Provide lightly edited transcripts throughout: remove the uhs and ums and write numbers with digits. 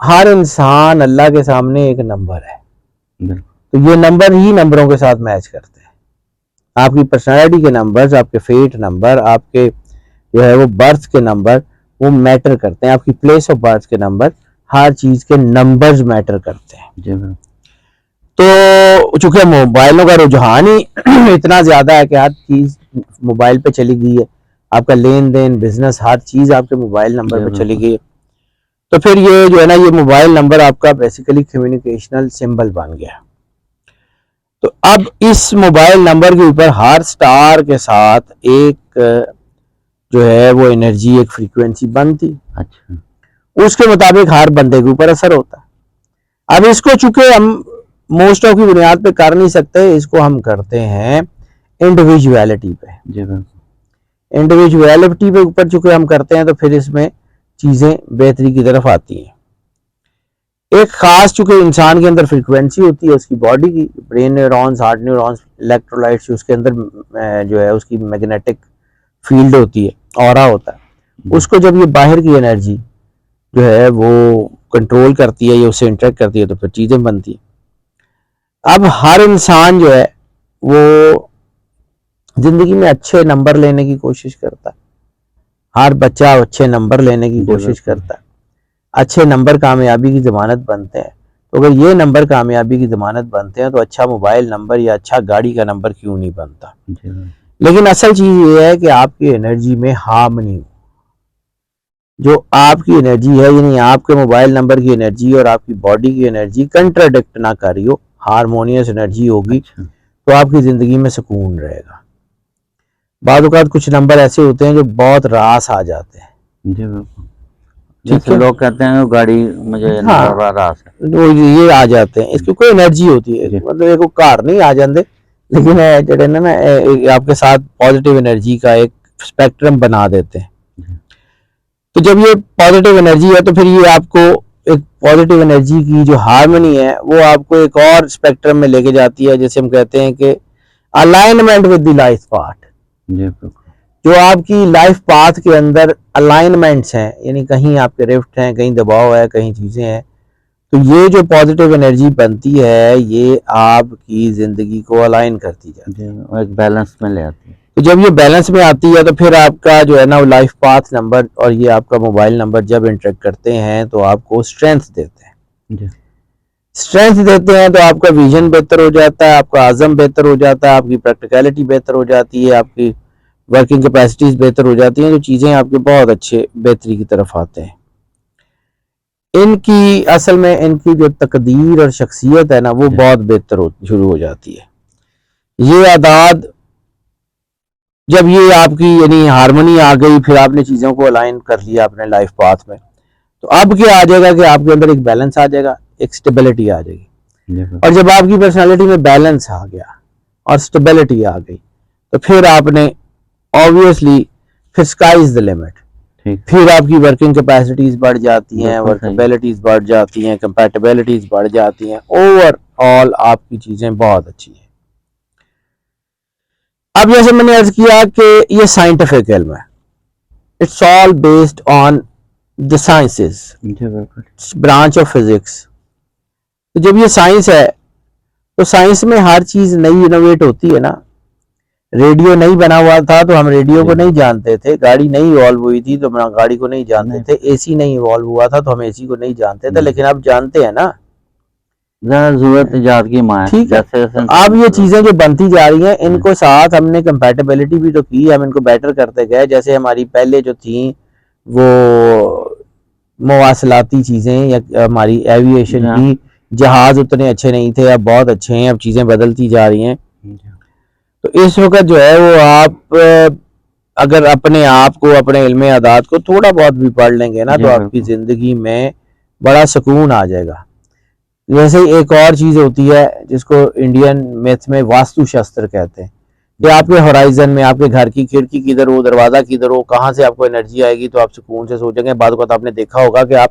ہر انسان اللہ کے سامنے ایک نمبر ہے، بالکل تو یہ نمبر ہی نمبروں کے ساتھ میچ کرتے ہیں. آپ کی پرسنالٹی کے نمبرز، آپ کے فیٹ نمبر، آپ کے جو ہے وہ برتھ کے نمبر وہ میٹر کرتے ہیں. آپ کی پلیس آف برتھ کے نمبر، ہر چیز کے نمبرز میٹر کرتے ہیں. جی بالکل. تو چونکہ موبائلوں کا رجحان ہی اتنا زیادہ ہے کہ ہر چیز موبائل پہ چلی گئی ہے، آپ کا لین دین، بزنس، ہر چیز آپ کے موبائل نمبر پہ چلی گئی ہے، تو پھر یہ جو ہے نا یہ موبائل نمبر آپ کا بیسیکلی کمیونیکیشنل سمبل بن گیا. تو اب اس موبائل نمبر کے اوپر ہر سٹار کے ساتھ ایک جو ہے وہ انرجی، ایک فریکوینسی بنتی، اچھا اس کے مطابق ہر بندے کے اوپر اثر ہوتا ہے. اب اس کو چونکہ ہم موسٹ آف کی بنیاد پہ کر نہیں سکتے، اس کو ہم کرتے ہیں انڈیویجویلٹی پہ. جی بالکل. انڈیویجویلٹی پہ اوپر چونکہ ہم کرتے ہیں تو پھر اس میں چیزیں بہتری کی طرف آتی ہیں. ایک خاص چونکہ انسان کے اندر فریکوینسی ہوتی ہے اس کی باڈی کی، brain neurons, heart neurons, electrolytes, اس کے اندر جو ہے اس کی میگنیٹک فیلڈ ہوتی ہے، اورا ہوتا ہے. اس کو جب یہ باہر کی انرجی جو ہے وہ کنٹرول کرتی ہے یا اس سے انٹریکٹ کرتی ہے تو پھر چیزیں بنتی ہیں. اب ہر انسان جو ہے وہ زندگی میں اچھے نمبر لینے کی کوشش کرتا ہے، ہر بچہ اچھے نمبر لینے کی کوشش کرتا ہے. اچھے نمبر کامیابی کی ضمانت بنتے ہیں، تو اگر یہ نمبر کامیابی کی ضمانت بنتے ہیں تو اچھا موبائل نمبر یا اچھا گاڑی کا نمبر کیوں نہیں بنتا. لیکن اصل چیز یہ ہے کہ آپ کی انرجی میں ہارمنی ہو. جو آپ کی انرجی ہے، یعنی آپ کے موبائل نمبر کی انرجی اور آپ کی باڈی کی انرجی کنٹراڈکٹ نہ کری ہو، ہارمونیس انرجی ہوگی تو آپ کی زندگی میں سکون رہے گا. بعض اوقات کچھ نمبر ایسے ہوتے ہیں جو بہت راس آ جاتے ہیں. جی بالکل. جیسے لوگ کہتے ہیں گاڑی مجھے راس ہے، یہ آ جاتے ہیں، اس کی کوئی انرجی ہوتی ہے، مطلب ایک کار نہیں آ جاندے، لیکن جڑے نا آپ کے ساتھ پازیٹیو انرجی کا ایک اسپیکٹرم بنا دیتے ہیں. تو جب یہ پازیٹیو انرجی ہے تو پھر یہ آپ کو ایک پازیٹیو انرجی کی جو ہارمنی ہے وہ آپ کو ایک اور اسپیکٹرم میں لے کے جاتی ہے، جیسے ہم کہتے ہیں کہ alignment with the life path. جو آپ کی لائف پاتھ کے اندر الائنمنٹس ہیں، یعنی کہیں آپ کے رفٹ ہیں، کہیں دباؤ ہے، کہیں چیزیں ہیں، تو یہ جو پازیٹیو انرجی بنتی ہے یہ آپ کی زندگی کو الائن کرتی جاتی ہے، ایک بیلنس میں لے آتی ہے. تو جب یہ بیلنس میں آتی ہے تو پھر آپ کا جو ہے نا لائف پاتھ نمبر اور یہ آپ کا موبائل نمبر جب انٹریکٹ کرتے ہیں تو آپ کو اسٹرینتھ دیتے ہیں. اسٹرینتھ دیتے ہیں تو آپ کا ویژن بہتر ہو جاتا ہے، آپ کا عزم بہتر ہو جاتا ہے، آپ کی پریکٹیکلٹی بہتر ہو جاتی ہے، آپ کی ورکنگ کیپیسٹیز بہتر ہو جاتی ہیں، تو چیزیں آپ کے بہت اچھے بہتری کی طرف آتے ہیں. ان کی اصل میں ان کی جو تقدیر اور شخصیت ہے نا وہ بہت بہتر شروع ہو جاتی ہے. یہ اعداد جب یہ آپ کی یعنی ہارمونی آ گئی، پھر آپ نے چیزوں کو الائن کر لیا اپنے لائف پاتھ میں، تو اب کیا آ جائے گا کہ آپ کے اندر ایک بیلنس آ جائے گا، ایک سٹیبلٹی آ جائے گی. اور جب آپ کی پرسنالٹی میں بیلنس آ گیا اور سٹیبلٹی آ گئی تو پھر آپ نے obviously پھر sky is the limit. پھر آپ کی ورکنگ کیپیسٹیز بڑھ جاتی ہیں، ورکیبلٹیز بڑھ جاتی ہیں، کمپیٹیبلٹیز بڑھ جاتی ہیں، اوور آل آپ کی چیزیں بہت اچھی ہیں. اب جیسے میں نے عرض کیا کہ یہ سائنٹیفک علم ہے، it's all based on the sciences, branch of physics. تو جب یہ سائنس ہے تو سائنس میں ہر چیز نئی انوویٹ ہوتی ہے نا. ریڈیو نہیں بنا ہوا تھا تو ہم ریڈیو کو نہیں جانتے تھے، گاڑی نہیں ایوالو ہوئی تھی تو ہم گاڑی کو نہیں جانتے تھے، اے سی نہیں ایوالو ہوا تھا تو ہم اے سی کو نہیں جانتے تھے، لیکن اب جانتے ہیں نا. ضرورت ایجاد کی ماں ہے. ٹھیک ہے، اب یہ چیزیں جو بنتی جا رہی ہیں ان کو ساتھ ہم نے کمپیٹیبلٹی بھی تو کی، ہم ان کو بیٹر کرتے گئے. جیسے ہماری پہلے جو تھیں وہ مواصلاتی چیزیں یا ہماری ایوییشن کی جہاز اتنے اچھے نہیں تھے، اب بہت اچھے ہیں، اب چیزیں بدلتی جا رہی ہیں. تو اس وقت جو ہے وہ آپ اگر اپنے آپ کو، اپنے علم اعداد کو تھوڑا بہت بھی پڑھ لیں گے نا تو آپ کی زندگی میں بڑا سکون آ جائے گا. جیسے ایک اور چیز ہوتی ہے جس کو انڈین میتھ میں واستو شاستر کہتے ہیں کہ آپ کے ہورائزن میں، آپ کے گھر کی کھڑکی کدھر ہو، دروازہ کدھر ہو، کہاں سے آپ کو انرجی آئے گی تو آپ سکون سے سوچیں گے. بعد اوقات آپ نے دیکھا ہوگا کہ آپ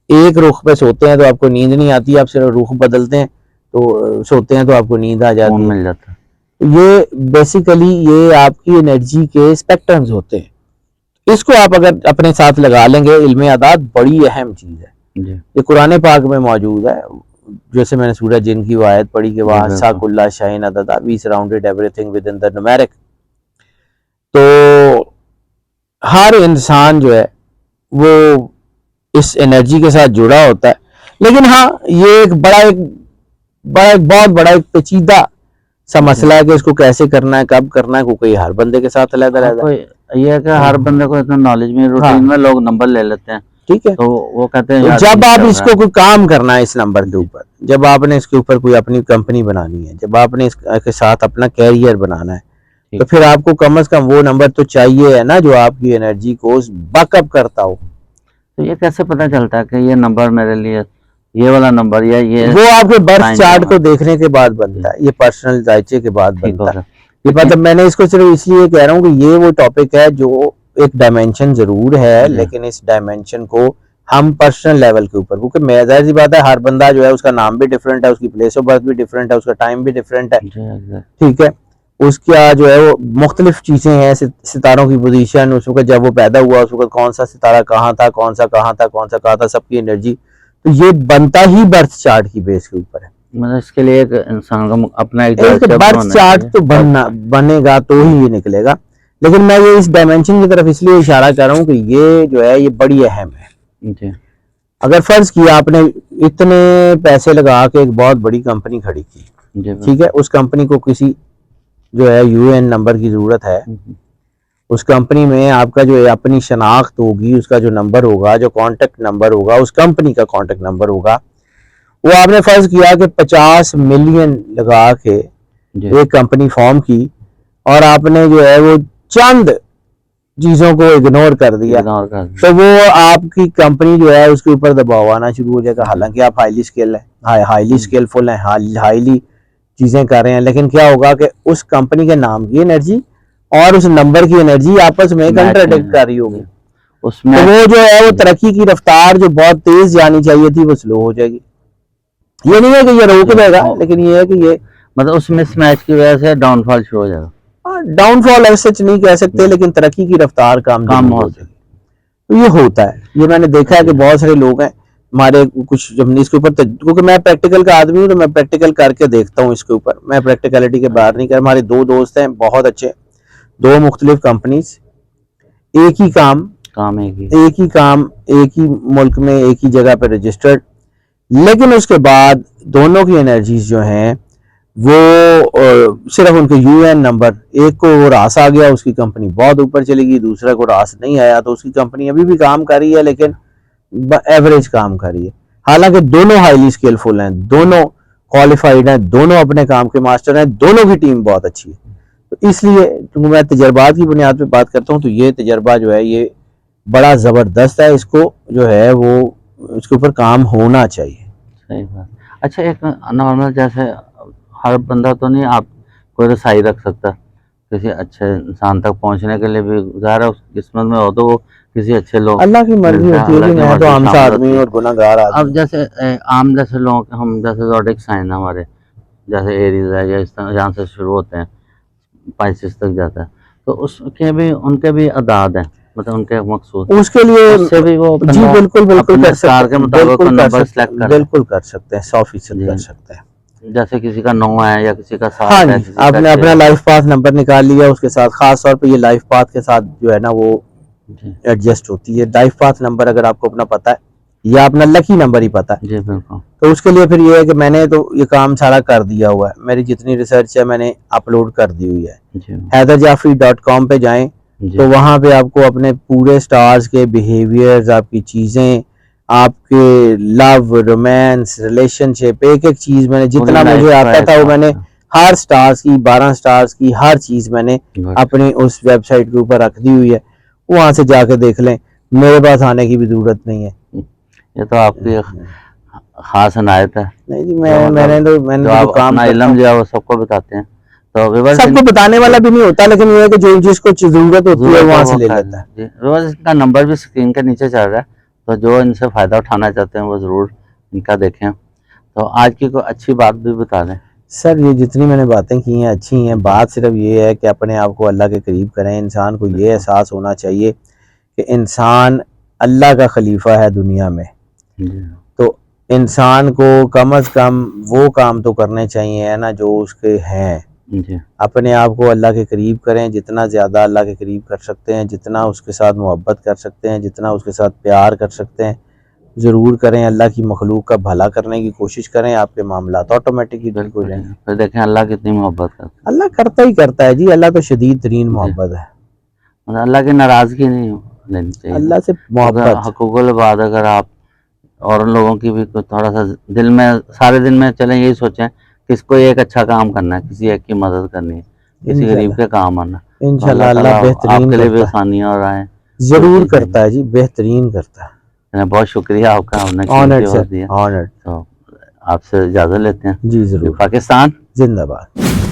ایک رخ پہ سوتے ہیں تو آپ کو نیند نہیں آتی، آپ صرف رخ بدلتے ہیں تو سوتے ہیں تو آپ کو نیند آ جاتی ہے. یہ بیسیکلی یہ آپ کی انرجی کے اسپیکٹرمز ہوتے ہیں. اس کو آپ اگر اپنے ساتھ لگا لیں گے، علم اعداد بڑی اہم چیز ہے. جی یہ قرآن پاک میں موجود ہے. جیسے میں نے سورہ جن کی وہ آیت پڑھی کہ بالکل. وَأَحْصَىٰ كُلَّ شَيْءٍ عَدَدًا, we surrounded everything within the numeric. تو ہر انسان جو ہے وہ اس انرجی کے ساتھ جڑا ہوتا ہے, لیکن ہاں یہ ایک بہت بڑا ایک پیچیدہ سا مسئلہ ہے کہ اس کو کیسے کرنا ہے, کب کرنا ہے, کیونکہ یہ ہر بندے کے ساتھ علیحدہ علیحدہ ہے. یہ ہے کہ ہر بندے کو اتنا نالج میں, روٹین میں لوگ نمبر لے لیتے ہیں, ٹھیک ہے, تو وہ کہتے ہیں تو یار جب نہیں آپ چل اس رہا کو ہے. کوئی کام کرنا ہے اس نمبر کے اوپر, جب آپ نے اس کے اوپر کوئی اپنی کمپنی بنانی ہے, جب آپ نے اس کے ساتھ اپنا کیریئر بنانا ہے, تو پھر آپ کو کم از کم وہ نمبر تو چاہیے ہے نا جو آپ کی انرجی کو بیک اپ کرتا ہو. تو یہ کیسے پتہ چلتا ہے کہ یہ نمبر میرے لیے, یہ والا نمبر یا یہ وہ آپ کے برتھ sign چارٹ ہوگا. کو دیکھنے کے بعد بنتا ہے, یہ پرسنل ذائچے کے بعد ٹھیک بنتا ہے. ہوگا. یہ مطلب میں نے اس کو صرف اس لیے کہہ رہا ہوں کہ یہ وہ ٹاپک ہے جو ایک ڈائمینشن ضرور ہے, جی. لیکن اس ڈائمینشن کو ہم پرسنل لیول کے اوپر, کیونکہ میں ظاہر سی بات ہے ہر بندہ جو ہے اس کا نام بھی ڈیفرنٹ ہے, اس کی پلیس آف برتھ بھی ڈیفرنٹ ہے, اس کا ٹائم بھی ڈیفرنٹ ہے, جی, exactly. ٹھیک ہے, اس کا جو ہے وہ مختلف چیزیں ہیں, ستاروں کی پوزیشن, اس وقت جب وہ پیدا ہوا اس وقت کون سا ستارہ کہاں تھا, کون سا کہاں تھا, کون سا کہاں تھا, سب کی انرجی, تو یہ بنتا ہی برتھ چارٹ کی بیس کے اوپر ہے. مطلب اس کے لیے ایک انسان کا اپنا ایک ایک برتھ چارٹ تو بنے گا تو ہی یہ نکلے گا, لیکن میں یہ اس ڈائمینشن کی طرف اس لیے اشارہ کر رہا ہوں کہ یہ جو ہے یہ بڑی اہم ہے. جی اگر فرض کیا آپ نے اتنے پیسے لگا کے ایک بہت بڑی کمپنی کھڑی کی, جی ٹھیک ہے, اس کمپنی کو کسی جو ہے یو این نمبر کی ضرورت ہے, اس کمپنی میں آپ کا جو اپنی شناخت ہوگی, اس کا جو نمبر ہوگا, جو کانٹیکٹ نمبر ہوگا, اس کمپنی کا کانٹیکٹ نمبر ہوگا, وہ آپ نے فرض کیا کہ 50 ملین لگا کے ایک کمپنی فارم کی, اور آپ نے جو ہے وہ چند چیزوں کو اگنور کر دیا, تو وہ آپ کی کمپنی جو ہے اس کے اوپر دباؤ آنا شروع ہو جائے گا. حالانکہ آپ ہائیلی اسکلفل ہیں, ہائیلی چیزیں کر رہے ہیں, لیکن کیا ہوگا کہ اس کمپنی کے نام کی انرجی اور اس نمبر کی انرجی آپس میں کنٹراڈکٹ کر رہی ہوگی, تو وہ جو ہے وہ ترقی کی رفتار جو بہت تیز جانی چاہیے تھی وہ سلو ہو جائے گی. یہ نہیں ہے کہ یہ روک دے گا, لیکن یہ ہے کہ یہ مطلب اس مس میچ کی وجہ سے ڈاؤن فال شروع ہو جائے گا. ڈاؤن فال ایسا نہیں کہہ سکتے, لیکن ترقی کی رفتار کم ہو جائے گی. تو یہ ہوتا ہے, یہ میں نے دیکھا ہے کہ بہت سارے لوگ ہیں ہمارے کچھ جب اس کے اوپر, کیونکہ میں پریکٹیکل کا آدمی ہوں تو میں پریکٹیکل کر کے دیکھتا ہوں اس کے اوپر, میں پریکٹیکلٹی کے باہر نہیں کر. ہمارے 2 دوست ہیں بہت اچھے, 2 مختلف کمپنیز, ایک ہی کام ایک ہی ملک میں ایک ہی جگہ پہ رجسٹرڈ, لیکن اس کے بعد دونوں کی انرجیز جو ہیں وہ صرف ان کے یو این نمبر, ایک کو وہ راس آ گیا, اس کی کمپنی بہت اوپر چلے گی, دوسرے کو راس نہیں آیا تو اس کی کمپنی ابھی بھی کام کر رہی ہے لیکن ایوریج کام کر رہی ہے. حالانکہ دونوں ہائیلی اسکلفل ہیں, دونوں کوالیفائڈ ہیں, دونوں اپنے کام کے ماسٹر ہیں, دونوں کی ٹیم بہت اچھی ہے. تو اس لیے کیونکہ میں تجربات کی بنیاد پہ بات کرتا ہوں, تو یہ تجربہ جو ہے یہ بڑا زبردست ہے, اس کو جو ہے وہ اس کے اوپر کام ہونا چاہیے. صحیح بات. اچھا ایک نارمل جیسے ہر بندہ تو نہیں آپ کوئی رسائی رکھ سکتا کسی اچھے انسان تک پہنچنے کے لیے, بھی ظاہر ہے اس قسمت میں ہو تو وہ کسی اچھے لوگ, اللہ کی مرضی ہوتی ہے کہ میں تو عام سا آدمی ہوں اور گناہ گار آدمی. اب جیسے عام جیسے لوگ ہم جیسے زوڈک سائن ہمارے جیسے ایریز ہے یا اس طرح جہاں سے شروع ہوتے ہیں پائسس تک جاتا ہے, تو اس کے بھی ان کے بھی اعداد ہیں, مطلب ان کے مقصود اس کے لیے اس سے بھی وہ جی بالکل کر سکتے ہیں, بالکل کر سکتے ہیں, 100% کر سکتے ہیں. جیسے کسی کا 9 ہے یا کسی کا 7 ہاں ہے, جی, آپ نے اپنا لائف پاتھ نمبر نکال لیا, اس کے ساتھ خاص طور پہ یہ لائف پاتھ کے ساتھ جو ہے نا وہ ایڈجسٹ ہوتی ہے. لائف پاتھ نمبر اگر آپ کو اپنا پتا ہے یا اپنا لکی نمبر ہی پتا ہے, جی بالکل, تو اس کے لیے پھر یہ ہے کہ میں نے تو یہ کام سارا کر دیا ہوا ہے, میری جتنی ریسرچ ہے میں نے اپلوڈ کر دی ہوئی ہے. HaidarJaffrey.com پہ جائیں تو وہاں پہ آپ کو اپنے پورے سٹارز کے بیہیویئرز, آپ کی چیزیں, آپ کے لو, رومانس, ریلیشن شپ, ایک چیز میں نے جتنا مجھے آتا تھا وہ میں نے ہر سٹارز کی 12 سٹارز کی ہر چیز میں نے اپنی اس ویب سائٹ کے اوپر رکھ دی ہوئی ہے. وہاں سے جا کے دیکھ لیں, میرے پاس آنے کی بھی ضرورت نہیں ہے. یہ تو آپ کی خاص عنایت ہے. نہیں جی, میں نے جو کام اپنا علم جو ہے وہ سب کو بتاتے ہیں, تو سب کو بتانے والا بھی نہیں ہوتا, لیکن یہ ہے کہ جو جس کو ضرورت ہوتی ہے وہاں سے لے لیتا ہے. روز اس کا نمبر بھی اسکرین کے نیچے چل رہا ہے, تو جو ان سے فائدہ اٹھانا چاہتے ہیں وہ ضرور ان کا دیکھیں. تو آج کی کوئی اچھی بات بھی بتا دیں. سر یہ جتنی میں نے باتیں کی ہیں اچھی ہیں, بات صرف یہ ہے کہ اپنے آپ کو اللہ کے قریب کریں. انسان کو یہ احساس ہونا چاہیے کہ انسان اللہ کا خلیفہ ہے دنیا میں, جی تو انسان کو کم از کم وہ کام تو کرنے چاہیے نا جو اس کے ہیں. جی اپنے آپ کو اللہ کے قریب کریں، جتنا زیادہ اللہ کے قریب کر سکتے ہیں، جتنا اس کے ساتھ محبت کر سکتے ہیں، جتنا اس کے ساتھ پیار کر سکتے ہیں ضرور کریں. اللہ کی مخلوق کا بھلا کرنے کی کوشش کریں، آپ کے معاملات آٹومیٹکلی ٹھیک ہو جائیں گے. پھر دیکھیں اللہ کتنی محبت کرتا اللہ کرتا ہی کرتا ہے جی، اللہ تو شدید ترین محبت ہے. ہے. اللہ کی ناراضگی نہیں لینی چاہیے. اللہ سے محبت. حقوق العباد اگر آپ اور ان لوگوں کی بھی تھوڑا سا دل میں سارے دن میں چلیں یہی سوچیں کس کو ایک اچھا کام کرنا ہے، کسی ایک کی مدد کرنی ہے، کسی غریب کے کام آنا. انشاءاللہ اللہ تعالیٰ بہترین آپ کے لیے بھی کرتا ہے، آسانیاں اور آئیں. ضرور کرتا ہے جی، بہترین کرتا ہے. بہت شکریہ آپ کا، ہم نے آنرڈ قیمتی سر، وقت دیا. آنرڈ. تو آپ سے اجازت لیتے ہیں. جی ضرور. پاکستان زندہ باد.